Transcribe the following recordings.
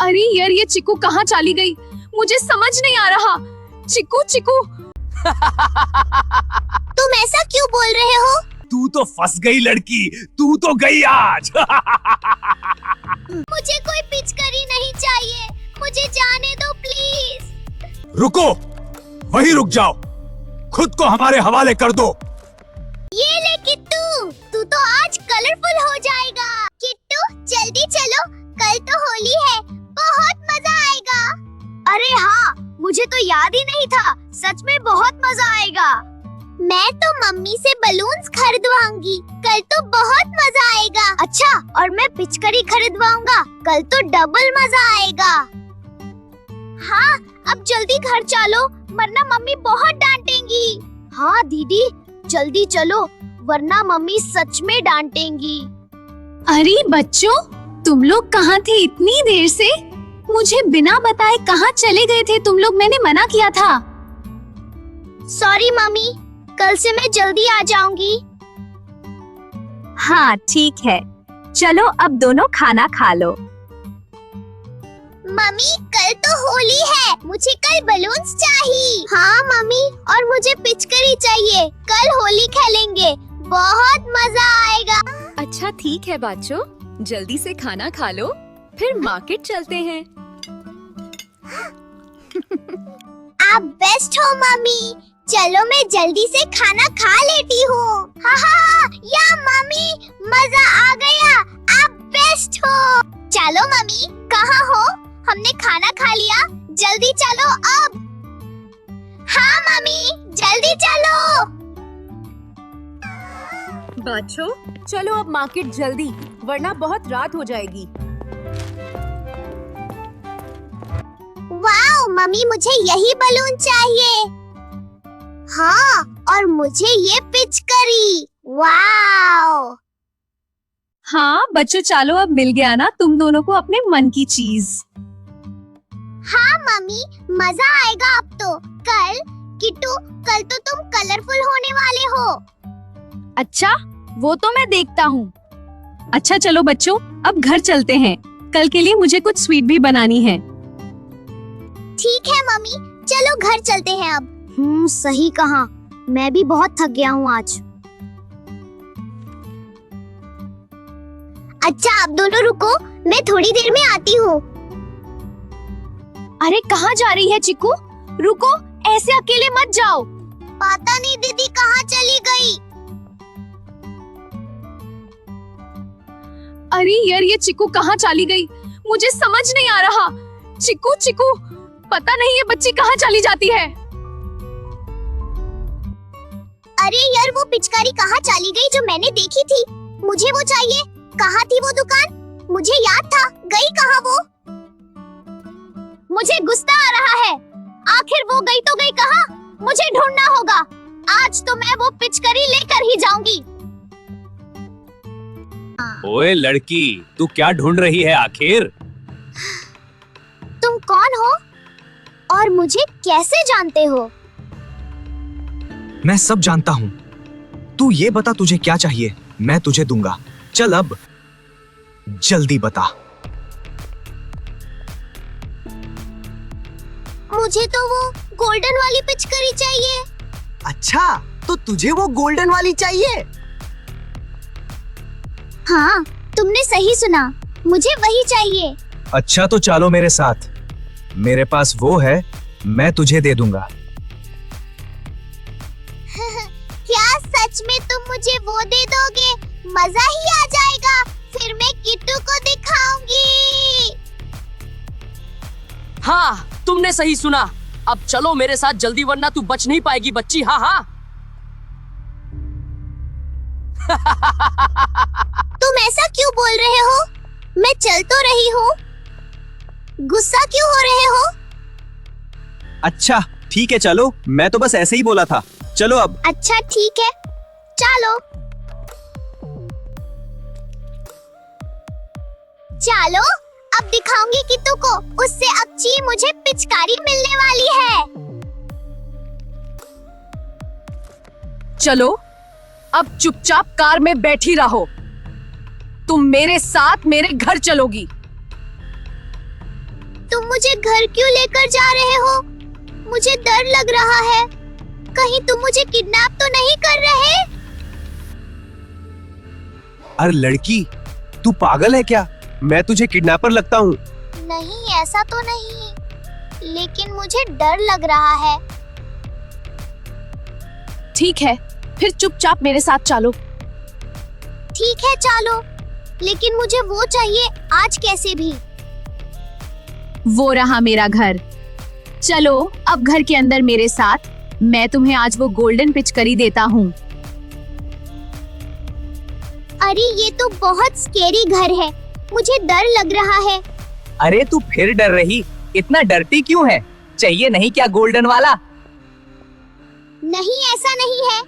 अरे यार, ये चिकू कहाँ चली गई? मुझे समझ नहीं आ रहा। चिकू चिकू। तुम ऐसा क्यों बोल रहे हो? तू तो फंस गई लड़की, तू तो गई आज। मुझे कोई पिचकारी नहीं चाहिए, मुझे जाने दो प्लीज। रुको, वहीं रुक जाओ, खुद को हमारे हवाले कर दो। ये ले किट्टू, तू तो आज कलरफुल हो जाएगा। किट्टू जल्दी चलो, कल तो होली है, बहुत मजा आएगा। अरे हाँ, मुझे तो याद ही नहीं था, सच में बहुत मजा आएगा। मैं तो मम्मी से बलून्स खरीदवाऊंगी, कल तो बहुत मजा आएगा। अच्छा, और मैं पिचकारी खरीदवाऊंगा, कल तो डबल मजा आएगा। हाँ, अब जल्दी घर चलो, वरना मम्मी बहुत डांटेंगी। हाँ दीदी, जल्दी चलो, वरना मम्मी सच में डांटेंगी। अरे बच्चों, तुम लोग कहाँ थे इतनी देर से? मुझे बिना बताए कहाँ चले गए थे तुम लोग? मैंने मना किया था। सॉरी मम्मी, कल से मैं जल्दी आ जाऊंगी। हाँ ठीक है, चलो अब दोनों खाना खा लो। मम्मी कल तो होली है, मुझे कल बलून्स चाहिए। हाँ मम्मी, और मुझे पिचकारी चाहिए, कल होली खेलेंगे, बहुत मजा आएगा। अच्छा ठीक है बच्चों, जल्दी से खाना खा लो, फिर मार्केट चलते हैं। आप बेस्ट हो मम्मी, चलो मैं जल्दी से खाना खा लेती हूँ। हाँ, या मम्मी मजा आ गया, आप बेस्ट हो। चलो मम्मी, कहाँ हो? हमने खाना खा लिया, जल्दी चलो अब। हाँ मम्मी, जल्दी चलो। बच्चों चलो अब मार्केट जल्दी, वरना बहुत रात हो जाएगी। वाओ मम्मी, मुझे यही बलून चाहिए। हाँ, और मुझे ये पिचकारी। वाओ। हाँ बच्चों, चलो अब मिल गया ना तुम दोनों को अपने मन की चीज। हाँ मम्मी, मजा आएगा अब तो। कल किट्टू, कल तो तुम कलरफुल होने वाले हो। अच्छा, वो तो मैं देखता हूँ। अच्छा चलो बच्चों, अब घर चलते हैं, कल के लिए मुझे कुछ स्वीट भी बनानी है। ठीक है मम्मी, चलो घर चलते हैं अब। सही कहा, मैं भी बहुत थक गया हूँ आज। अच्छा आप दोनों रुको, मैं थोड़ी देर में आती हूँ। अरे कहाँ जा रही है चिकू? रुको, ऐसे अकेले मत जाओ। पता नहीं दीदी कहाँ चली गई। अरे यार, ये चिकू कहाँ चली गई? मुझे समझ नहीं आ रहा। चिकू चिकू, पता नहीं ये बच्ची कहाँ चली जाती है। अरे यार, वो पिचकारी कहाँ चली गई जो मैंने देखी थी? मुझे वो चाहिए। कहाँ थी वो दुकान? मुझे याद था, गई कहाँ वो? मुझे गुस्सा आ रहा है, आखिर वो गई तो गई कहाँ? मुझे ढूंढना होगा। आज तो मैं वो पिचकारी लेकर ही जाऊंगी। ओए लड़की, तू क्या ढूंढ रही है आखिर? तुम कौन हो और मुझे कैसे जानते हो? मैं सब जानता हूँ। तू ये बता तुझे क्या चाहिए, मैं तुझे दूंगा। चल अब जल्दी बता। मुझे तो वो गोल्डन वाली पिचकारी चाहिए। अच्छा, तो तुझे वो गोल्डन वाली चाहिए? हाँ, तुमने सही सुना, मुझे वही चाहिए। अच्छा तो चलो मेरे साथ, मेरे पास वो है, मैं तुझे दे दूंगा। क्या सच में तुम मुझे वो दे दोगे? मजा ही आ जाएगा, फिर मैं किट्टू को दिखाऊंगी। हाँ, तुमने सही सुना। अब चलो मेरे साथ जल्दी, वरना तू बच नहीं पाएगी बच्ची। हाँ हाँ। तुम ऐसा क्यों बोल रहे हो? मैं चल तो रही हूँ, गुस्सा क्यों हो रहे हो? अच्छा ठीक है, चलो, मैं तो बस ऐसे ही बोला था। चलो अब। अच्छा ठीक है, चलो चलो, अब दिखाऊंगी किट्टू को, उससे अच्छी मुझे पिचकारी मिलने वाली है। चलो, अब चुपचाप कार में बैठी रहो। तुम मेरे साथ मेरे घर चलोगी। तुम मुझे घर क्यों लेकर जा रहे हो? मुझे डर लग रहा है। कहीं तुम मुझे किडनैप तो नहीं कर रहे? अरे लड़की, तू पागल है क्या? मैं तुझे किडनैपर लगता हूँ? नहीं, ऐसा तो नहीं, लेकिन मुझे डर लग रहा है। ठीक है, फिर चुपचाप मेरे साथ चलो। ठीक है, चलो, लेकिन मुझे वो चाहिए आज कैसे भी। वो रहा मेरा घर। चलो अब घर के अंदर मेरे साथ, मैं तुम्हें आज वो गोल्डन पिचकारी देता हूँ। अरे ये तो बहुत स्केरी घर है, मुझे डर लग रहा है। अरे तू फिर डर रही? इतना डरती क्यों है? चाहिए नहीं क्या गोल्डन वाला? नहीं, ऐसा नहीं है,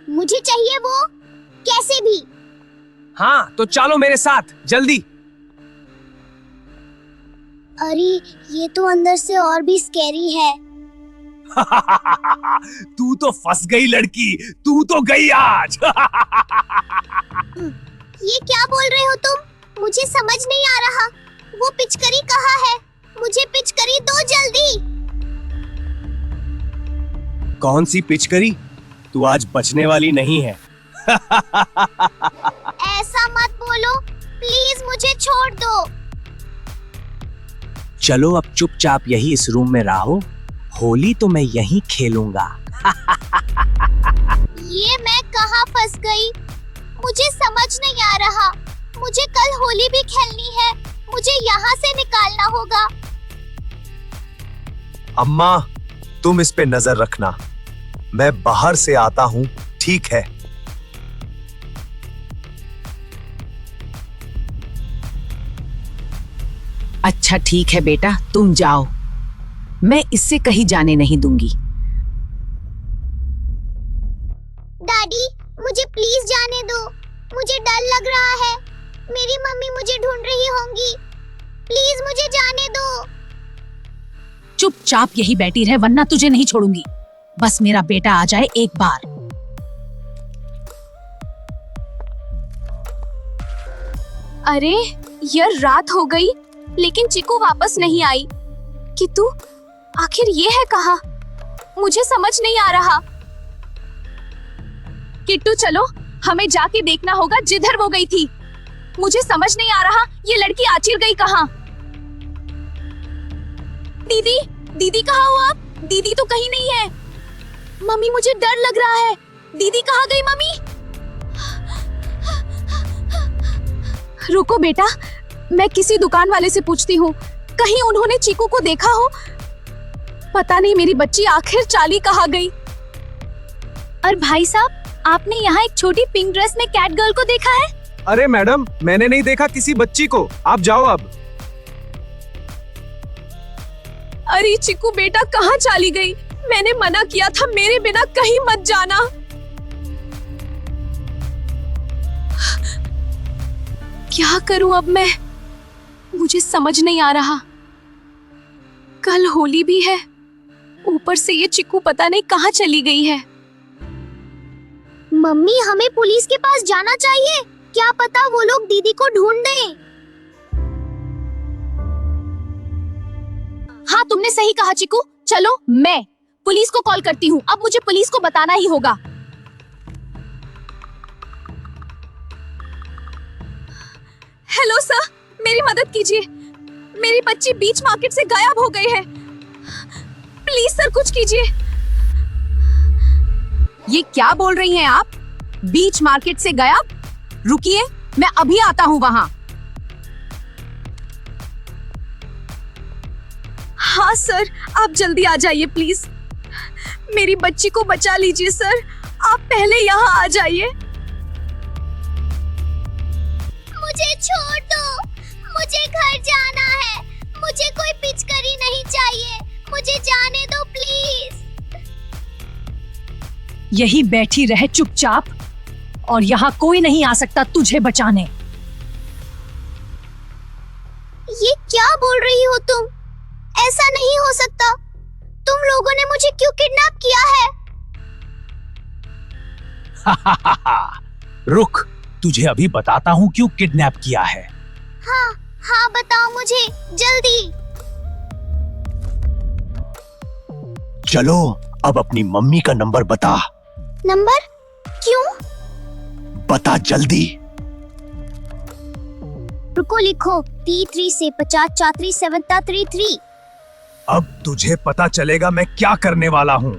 मुझे चाहिए वो कैसे भी। हाँ तो चलो मेरे साथ जल्दी। अरे ये तो अंदर से और भी स्केरी है। तू तो फंस गई लड़की, तू तो गई आज। ये क्या बोल रहे हो तुम? मुझे समझ नहीं आ रहा। वो पिचकारी कहाँ है? मुझे पिचकारी दो जल्दी। कौन सी पिचकारी? तू आज बचने वाली नहीं है। ऐसा मत बोलो, प्लीज मुझे छोड़ दो। चलो अब चुपचाप यही इस रूम में रहो, होली तो मैं यहीं खेलूंगा। ये मैं कहाँ फंस गई? मुझे समझ नहीं आ रहा। मुझे कल होली भी खेलनी है, मुझे यहाँ से निकालना होगा। अम्मा, तुम इस पे नजर रखना, मैं बाहर से आता हूँ, ठीक है? अच्छा ठीक है बेटा, तुम जाओ, मैं इससे कहीं जाने नहीं दूंगी। डैडी, मुझे प्लीज जाने दो, मुझे डर लग रहा है। मेरी मम्मी मुझे ढूंढ रही होंगी, प्लीज मुझे जाने दो। चुपचाप यही बैठी रह, वरना तुझे नहीं छोड़ूंगी। बस मेरा बेटा आ जाए एक बार। अरे यार, रात हो गई लेकिन चिकू वापस नहीं आई। किट्टू आखिर ये है कहाँ? मुझे समझ नहीं आ रहा। किट्टू चलो, हमें जाके देखना होगा जिधर वो गई थी। मुझे समझ नहीं आ रहा ये लड़की आखिर गई कहाँ? दीदी, दीदी कहाँ हो आप? दीदी तो कहीं नहीं है। मम्मी मुझे डर लग रहा है। दीदी कहाँ गई मम्मी? रुको बेटा, मैं किसी दुकान वाले से पूछती हूँ, कहीं उन्होंने चीकू को देखा हो। पता नहीं मेरी बच्ची आखिर चाली कहाँ गई। और भाई साहब, आपने यहाँ एक छोटी पिंक ड्रेस में कैट गर्ल को देखा है? अरे मैडम, मैंने नहीं देखा किसी बच्ची को, आप जाओ अब। अरे चिकू बेटा कहाँ चाली गई? मैंने मना किया था मेरे बिना कहीं मत जाना। क्या करूं अब मैं? मुझे समझ नहीं आ रहा। कल होली भी है, ऊपर से ये चिकू पता नहीं कहाँ चली गई है। मम्मी, हमें पुलिस के पास जाना चाहिए, क्या पता वो लोग दीदी को ढूंढ दें। हाँ तुमने सही कहा चिकू, चलो मैं पुलिस को कॉल करती हूँ। अब मुझे पुलिस को बताना ही होगा। हेलो सर, मेरी मदद कीजिए, मेरी बच्ची बीच मार्केट से गायब हो गई है। प्लीज सर कुछ कीजिए। ये क्या बोल रही हैं आप? बीच मार्केट से गायब? रुकिए, मैं अभी आता हूँ वहाँ। हाँ सर, आप जल्दी आ जाइए प्लीज। मेरी बच्ची को बचा लीजिए सर, आप पहले यहाँ आ जाइए। मुझे छोड़ दो, मुझे घर जाना है। मुझे कोई पिचकारी नहीं चाहिए, मुझे जाने दो प्लीज। यही बैठी रहे चुपचाप, और यहाँ कोई नहीं आ सकता तुझे बचाने। ये क्या बोल रही हो तुम? ऐसा नहीं हो सकता। तुम लोगों ने मुझे क्यों किडनैप किया है? रुक, तुझे अभी बताता हूँ क्यों किडनैप किया है। हाँ, हाँ बताओ मुझे जल्दी। चलो अब अपनी मम्मी का नंबर बता। नंबर? क्यों? बता जल्दी। रुको, लिखो। T3 से 50 43 7 33। अब तुझे पता चलेगा मैं क्या करने वाला हूँ।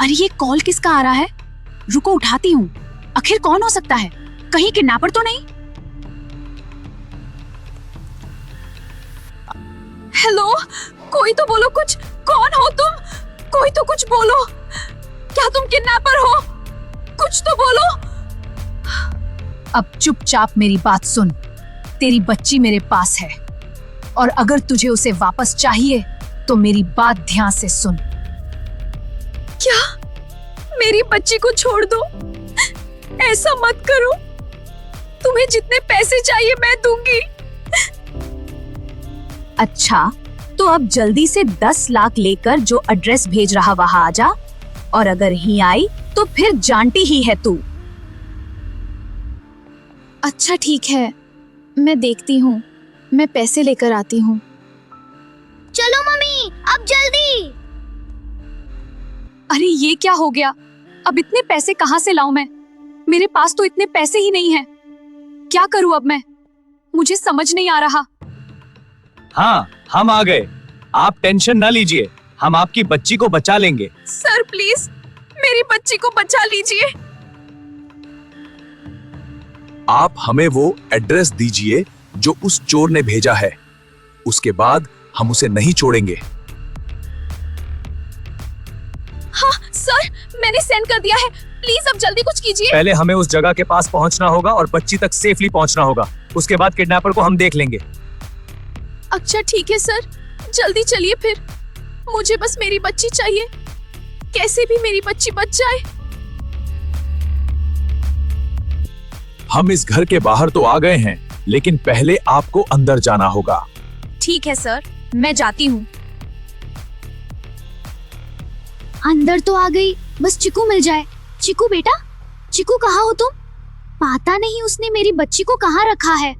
अरे ये कॉल किसका आ रहा है? रुको उठाती हूँ। आखिर कौन हो सकता है? कहीं किडनैपर तो नहीं? हेलो, कोई तो बोलो कुछ। कौन हो तुम? कोई तो कुछ बोलो। क्या तुम किडनैपर हो? कुछ तो बोलो। अब चुपचाप मेरी बात सुन। तेरी बच्ची मेरे पास है और अगर तुझे उसे वापस चाहिए तो मेरी बात ध्यान से सुन। क्या? मेरी बच्ची को छोड़ दो? ऐसा मत करो। तुम्हें जितने पैसे चाहिए मैं दूंगी। अच्छा, तो अब जल्दी से 10 लाख लेकर जो एड्रेस भेज रहा वहां आ जा, और अगर ही आई तो फिर जानती ही है तू। अच्छा ठीक है, मैं देखती हूँ। मैं पैसे लेकर आती हूँ। चलो मम्मी, अब जल्दी। अरे ये क्या हो गया? अब इतने पैसे कहाँ से लाऊं मैं? मेरे पास तो इतने पैसे ही नहीं हैं। क्या करूं अब मैं? मुझे समझ नहीं आ रहा। हाँ, हम आ गए। आप टेंशन ना लीजिए, हम आपकी बच्ची को बचा लेंगे। सर प्लीज मेरी बच्ची को बचा लीजिए। आप हमें वो एड्रेस दीजिए जो उस चोर ने भेजा है, उसके बाद हम उसे नहीं छोड़ेंगे। हाँ सर, मैंने सेंड कर दिया है। प्लीज अब जल्दी कुछ कीजिए। पहले हमें उस जगह के पास पहुंचना होगा और बच्ची तक सेफली पहुंचना होगा। उसके बाद किडनैपर को हम देख लेंगे। अच्छा ठीक है सर, जल्दी चलिए फिर। मुझे बस मेरी बच्ची चाहिए। कैसे भी मेरी बच्ची बच जाए। हम इस घर के बाहर तो आ गए हैं, लेकिन पहले आपको अंदर जाना होगा। ठीक है सर, मैं जाती हूँ। अंदर तो आ गई, बस चिकू मिल जाए। चिकू बेटा, चिकू कहाँ हो तुम? पता नहीं उसने मेरी बच्ची को कहाँ रखा है।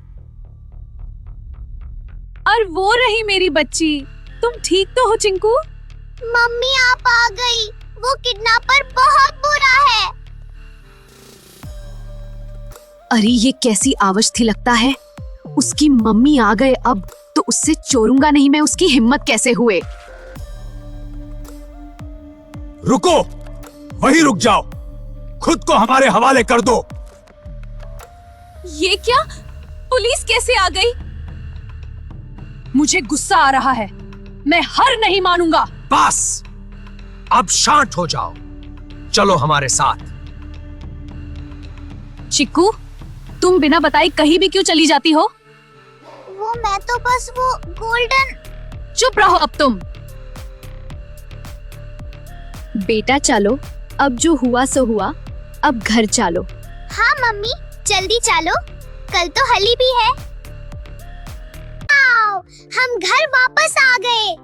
और वो रही मेरी बच्ची। तुम ठीक तो हो चिंकू? मम्मी आप आ गई। वो किडनैपर बहुत बुरा है। अरे ये कैसी आवाज थी लगता है। उसकी मम्मी आ गए अब तो उससे चोरूंगा नहीं मैं। उसकी हिम्मत कैसे हुए? रुको, वहीं रुक जाओ। खुद को हमारे हवाले कर दो। ये क्या? पुलिस कैसे आ गई? मुझे गुस्सा आ रहा है। मैं हार नहीं मानूंगा। बस, अब शांत हो जाओ। चलो हमारे साथ। चिक्कू, तुम बिना बताए कहीं भी क्यों चली जाती हो? वो मैं तो बस वो गोल्डन। चुप रहो अब तुम। बेटा चलो, अब जो हुआ सो हुआ। अब घर चलो। हाँ मम्मी, जल्दी चलो, कल तो होली भी है। आओ, हम घर वापस आ गए।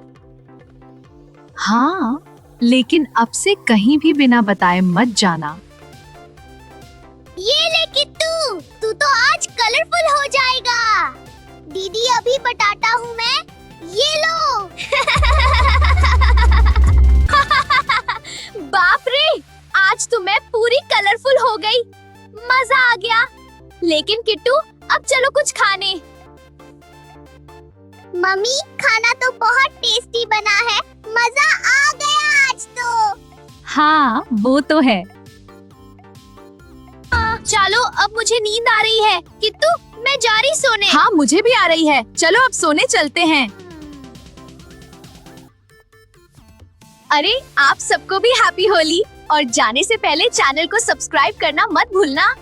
हाँ, लेकिन अब से कहीं भी बिना बताए मत जाना। ये ले किट्टू, तू तो आज कलरफुल हो जाएगा। दीदी अभी बटाटा हूँ मैं। ये लो। बाप रे, आज तो मैं पूरी कलरफुल हो गई। मजा आ गया। लेकिन किट्टू, अब चलो कुछ खाने। मम्मी, खाना तो बहुत टेस्टी बना है। मजा आ गया आज तो। हाँ, वो तो है। चलो, अब मुझे नींद आ रही है। किट्टू, मैं जा रही सोने। हाँ, मुझे भी आ रही है। चलो अब सोने चलते हैं। अरे, आप सबको भी हैप्पी होली। और जाने से पहले चैनल को सब्सक्राइब करना मत भूलना।